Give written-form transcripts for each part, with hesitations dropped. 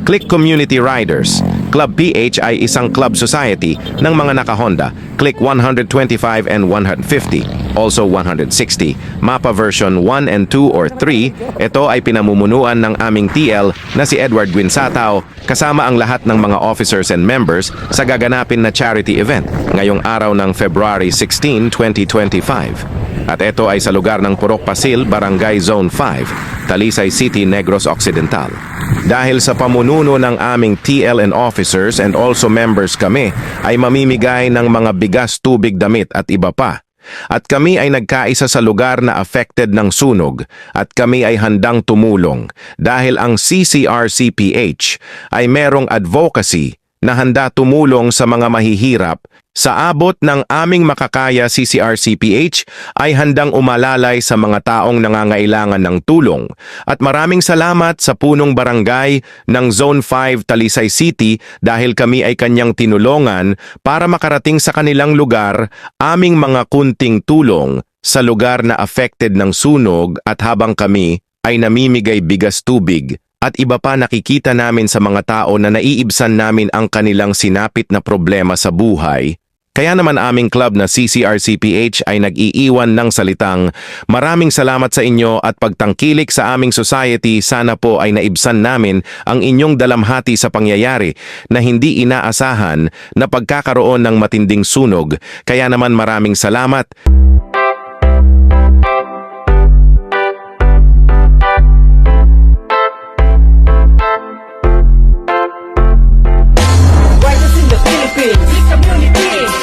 Click Community Riders. Club PH ay isang club society ng mga naka-Honda. Click 125 and 150. Also 160. Mapa version 1 and 2 or 3. Ito ay pinamumunuan ng aming TL na si Edward Guinsatao kasama ang lahat ng mga officers and members sa gaganapin na charity event ngayong araw ng February 16, 2025. At ito ay sa lugar ng Purok Pasil, Barangay Zone 5, Talisay City, Negros Occidental. Dahil sa pamununo ng aming TL and officers and also members kami, ay mamimigay ng mga bigas, tubig, damit at iba pa. At kami ay nagkaisa sa lugar na affected ng sunog at kami ay handang tumulong dahil ang CCRCPH ay merong advocacy na handa tumulong sa mga mahihirap. Sa abot ng aming makakaya, CCRCPH ay handang umalalay sa mga taong nangangailangan ng tulong. At maraming salamat sa punong barangay ng Zone 5 Talisay City dahil kami ay kanyang tinulungan para makarating sa kanilang lugar aming mga kunting tulong sa lugar na affected ng sunog at habang kami ay namimigay bigas, tubig at iba pa nakikita namin sa mga tao na naiibsan namin ang kanilang sinapit na problema sa buhay. Kaya naman aming club na CCRCPH ay nag-iiwan ng salitang maraming salamat sa inyo at pagtangkilik sa aming society, sana po ay naibsan namin ang inyong dalamhati sa pangyayari na hindi inaasahan na pagkakaroon ng matinding sunog. Kaya naman maraming salamat.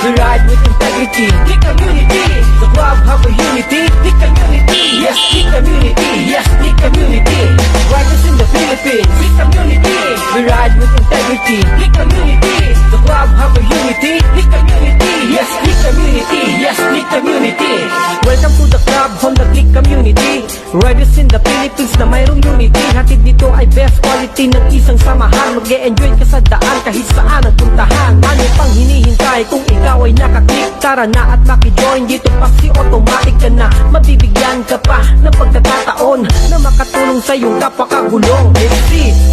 We ride with integrity, the community. The club have a unity, the community. Yes, the community, yes, the community. Riders in the Philippines, the community. We ride with integrity, the community. The club have a unity, the community. Yes, the community, yes, the community. Welcome to the club, Honda Click Community. Riders in the Philippines na mayroong unity. Hatid nito ay best quality ng isang samahan. Mag-e-enjoy ka sa daan kahit saan ang puntahan. Ano pang hinihintay kung ikaw ay nakaklik? Tara na at makijoin dito, paksi automatic ka na. Mabibigyan ka pa ng pagkakataon na makatulong sa iyong kapakagulong.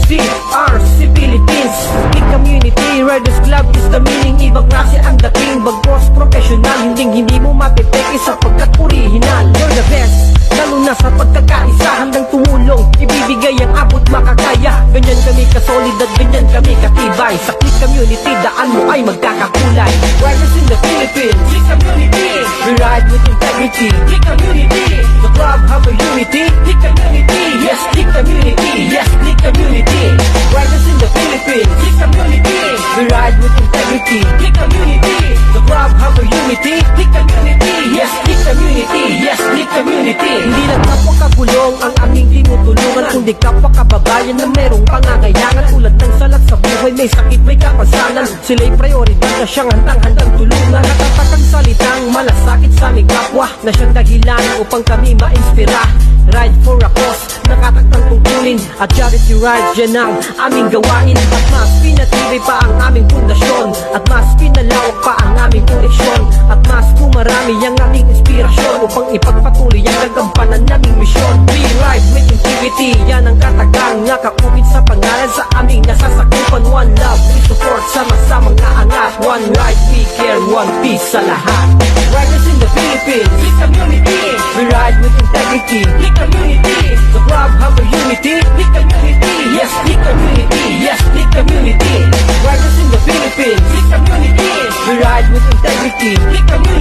CCRC Philippines Click Community Riders Club is the meaning. Ibang klase ang dating, bagos professional. Hindi mo mapipeke sapagkat original. You're the best, lalo na sa pagkakaisa. Handang tumulong, ibibigay ang abot makakaya. Ganyan kami kasolid at ganyan kami katibay. Sa Click Community, daan mo ay magkakakulay. Riders in the Philippines, Click Community. We ride with integrity, Click Community. The club have a unity, Click Community. Yes, Click Community, yes, Click Community. Riders in the Philippines, Click Community. We ride with integrity, Click Community. The club have a unity, Click Community. Yes, Click Community, yes, Click Community. Hindi lang kapwa kagulong ang aming tinutulungan, kundi kapwa kababayan na merong pangangailangan. Tulad ng salat sa buhay, may sakit, may kapansanan. Sila'y prioridad na siyang handang-handang tulungan. Natatakang salitang malasakit sa aming kapwa na siyang dahilan upang kami ma-inspira. Ride for a cause, nakatakdang tungkulin at charity rides, yan ang aming gawain. At mas pinatibay pa ang aming pundasyon, at mas pinalawak pa ang aming koleksyon, at mas pumarami ang aming inspirasyon upang ipagpatuloy ang gagampanan naming misyon. We ride with integrity, yan ang katagang nakaukit sa pangalan sa aming nasasakupan. One love, we support, sama-samang naangat. One ride, we care, one peace sa lahat. Riders in the Philippines, Click Community. We ride with integrity, Click Community. The club have a unity, Click Community. Yes, Click Community, yes, Click Community. Riders in the Philippines, Click Community. We ride with integrity, Click Community.